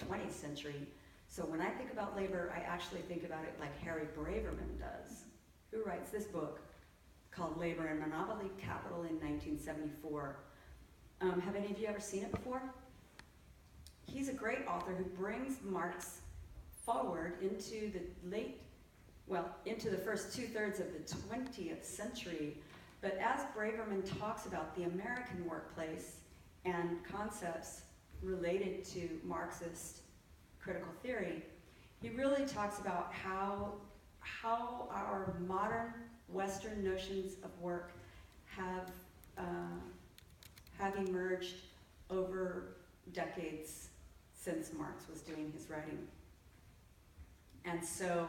20th century. So when I think about labor, I actually think about it like Harry Braverman does, who writes this book called Labor and Monopoly Capital in 1974. Have any of you ever seen it before? He's a great author who brings Marx forward into into the first 2/3 of the 20th century. But as Braverman talks about the American workplace and concepts related to Marxist critical theory, he really talks about how our modern Western notions of work have emerged over decades since Marx was doing his writing. And so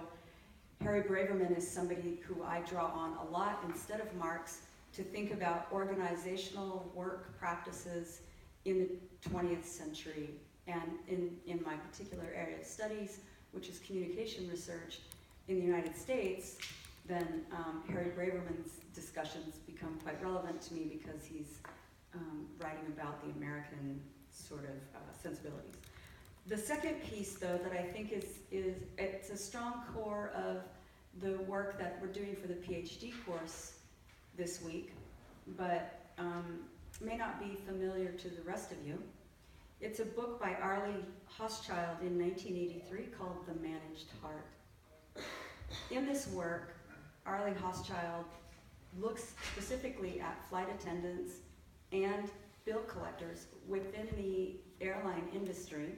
Harry Braverman is somebody who I draw on a lot instead of Marx to think about organizational work practices in the 20th century. And in my particular area of studies, which is communication research in the United States, then Harry Braverman's discussions become quite relevant to me because he's writing about the American sort of sensibilities. The second piece, though, that I think it's a strong core of the work that we're doing for the PhD course this week, but may not be familiar to the rest of you. It's a book by Arlie Hochschild in 1983 called The Managed Heart. In this work, Arlie Hochschild looks specifically at flight attendants and bill collectors within the airline industry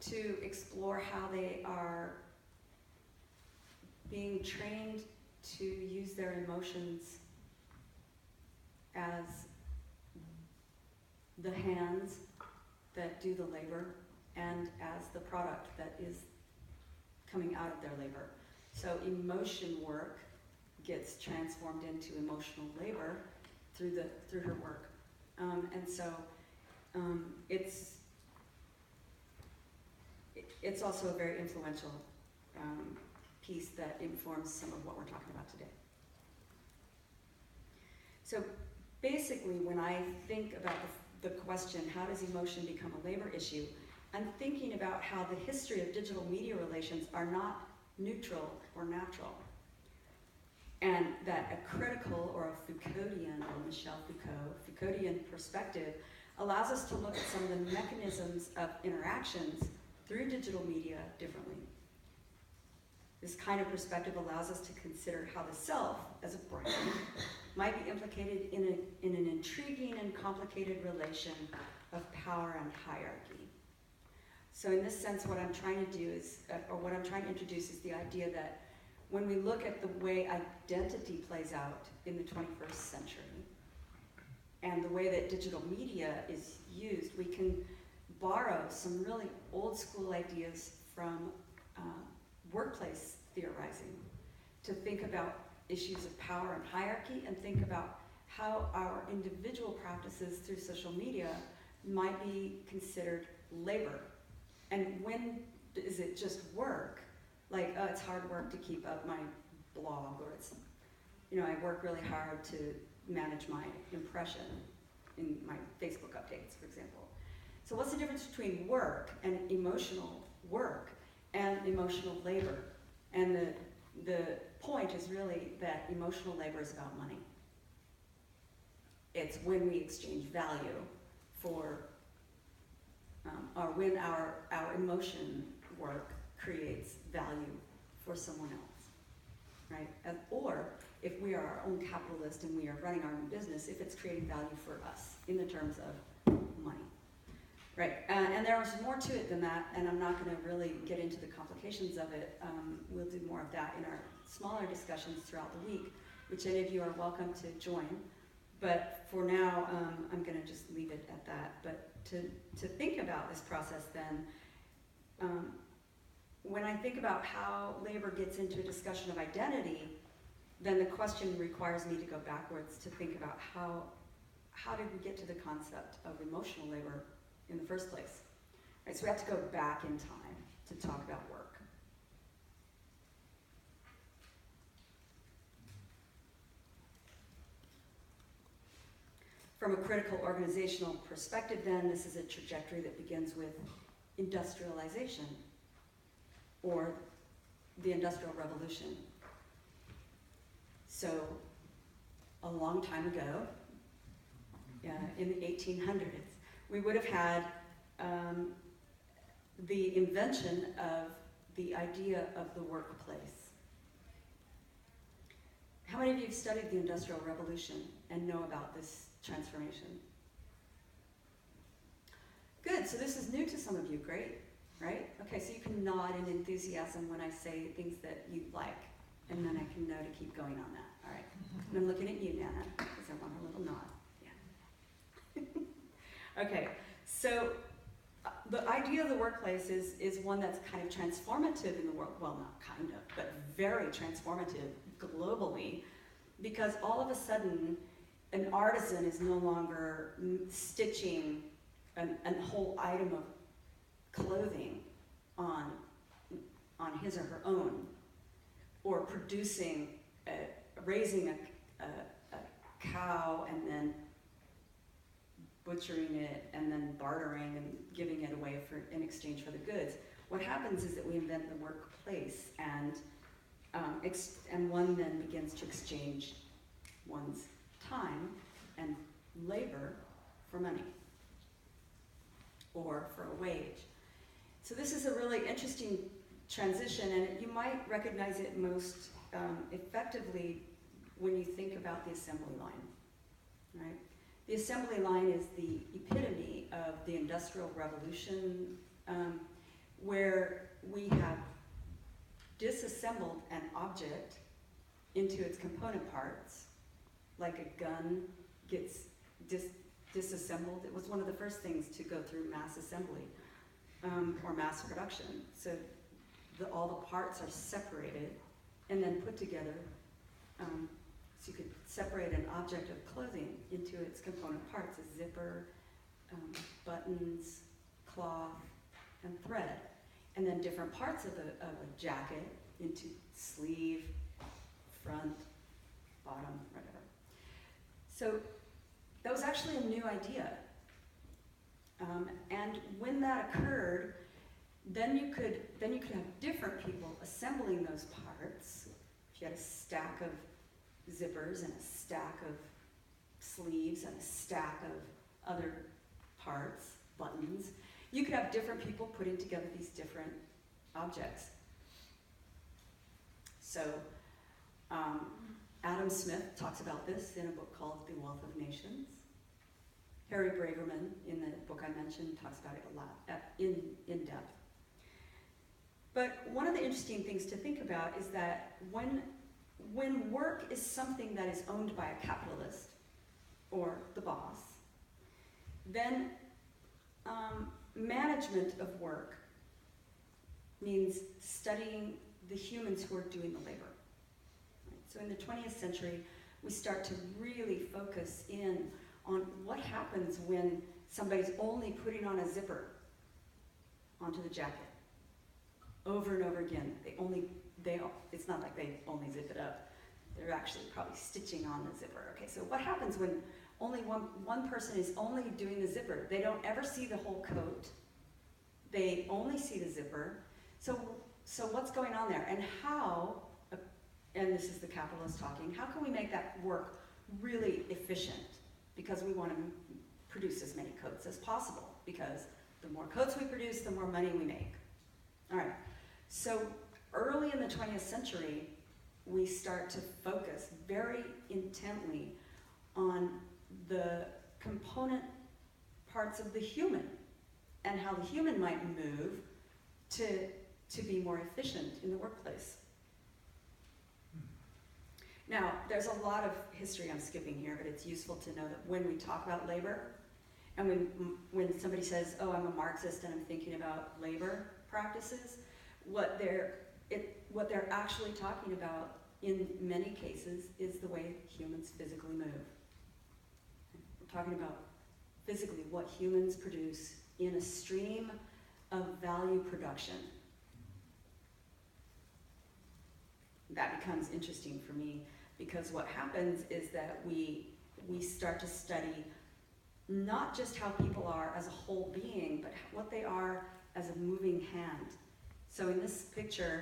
to explore how they are being trained to use their emotions as the hands that do the labor and as the product that is coming out of their labor. So emotion work gets transformed into emotional labor through her work. It's also a very influential piece that informs some of what we're talking about today. So basically, when I think about the question, how does emotion become a labor issue, I'm thinking about how the history of digital media relations are not neutral or natural. And that a critical or a Foucauldian, or Michel Foucauldian perspective allows us to look at some of the mechanisms of interactions through digital media differently. This kind of perspective allows us to consider how the self, as a brain, might be implicated in an intriguing and complicated relation of power and hierarchy. So in this sense, what I'm trying to do is, or what I'm trying to introduce is the idea that when we look at the way identity plays out in the 21st century, and the way that digital media is used, we can borrow some really old school ideas from workplace theorizing to think about issues of power and hierarchy, and think about how our individual practices through social media might be considered labor. And when is it just work? Like, it's hard work to keep up my blog, or it's, I work really hard to manage my impression in my Facebook updates, for example. So what's the difference between work and emotional work and emotional labor? And the point is really that emotional labor is about money. It's when we exchange value for, or when our emotion work creates value for someone else, right? Or if we are our own capitalist and we are running our own business, if it's creating value for us in the terms of money, right? And there's more to it than that, and I'm not going to really get into the complications of it. We'll do more of that in our smaller discussions throughout the week, which any of you are welcome to join. But for now, I'm going to just leave it at that. But to think about this process then, when I think about how labor gets into a discussion of identity, then the question requires me to go backwards to think about how did we get to the concept of emotional labor in the first place? Right, so we have to go back in time to talk about work. From a critical organizational perspective then, this is a trajectory that begins with industrialization, or the Industrial Revolution. So, a long time ago, in the 1800s, we would have had the invention of the idea of the workplace. How many of you have studied the Industrial Revolution and know about this transformation? Good, so this is new to some of you, great, right? Okay, so you can nod in enthusiasm when I say things that you like, and then I can know to keep going on that, all right? And I'm looking at you, Nana, because I want a little nod, yeah. Okay, so the idea of the workplace is one that's kind of transformative in the world, well, not kind of, but very transformative globally, because all of a sudden, an artisan is no longer stitching a whole item of clothing on his or her own, or producing, raising a cow and then butchering it and then bartering and giving it away in exchange for the goods. What happens is that we invent the workplace, and one then begins to exchange one's time and labor for money or for a wage. So this is a really interesting transition, and you might recognize it most effectively when you think about the assembly line, right? The assembly line is the epitome of the Industrial Revolution, where we have disassembled an object into its component parts, like a gun gets disassembled. It was one of the first things to go through mass assembly or mass production. So all the parts are separated and then put together. So you could separate an object of clothing into its component parts: a zipper, buttons, cloth, and thread. And then different parts of a jacket into sleeve, front, bottom, whatever. So that was actually a new idea. And when that occurred, then you could have different people assembling those parts. If you had a stack of zippers and a stack of sleeves and a stack of other parts, buttons, you could have different people putting together these different objects. So Adam Smith talks about this in a book called The Wealth of Nations. Harry Braverman, in the book I mentioned, talks about it a lot, in depth. But one of the interesting things to think about is that when work is something that is owned by a capitalist, or the boss, then management of work means studying the humans who are doing the labor. Right? So in the 20th century, we start to really focus in on what happens when somebody's only putting on a zipper onto the jacket over and over again. It's not like they only zip it up. They're actually probably stitching on the zipper. Okay, so what happens when only one person is only doing the zipper? They don't ever see the whole coat. They only see the zipper. So what's going on there? And how, and this is the capitalist talking, how can we make that work really efficient? Because we want to produce as many coats as possible, because the more coats we produce, the more money we make. All right, so early in the 20th century, we start to focus very intently on the component parts of the human and how the human might move to be more efficient in the workplace. Now, there's a lot of history I'm skipping here, but it's useful to know that when we talk about labor, and when somebody says, oh, I'm a Marxist and I'm thinking about labor practices, what they're actually talking about in many cases is the way humans physically move. We're talking about physically what humans produce in a stream of value production. That becomes interesting for me, because what happens is that we start to study not just how people are as a whole being, but what they are as a moving hand. So in this picture,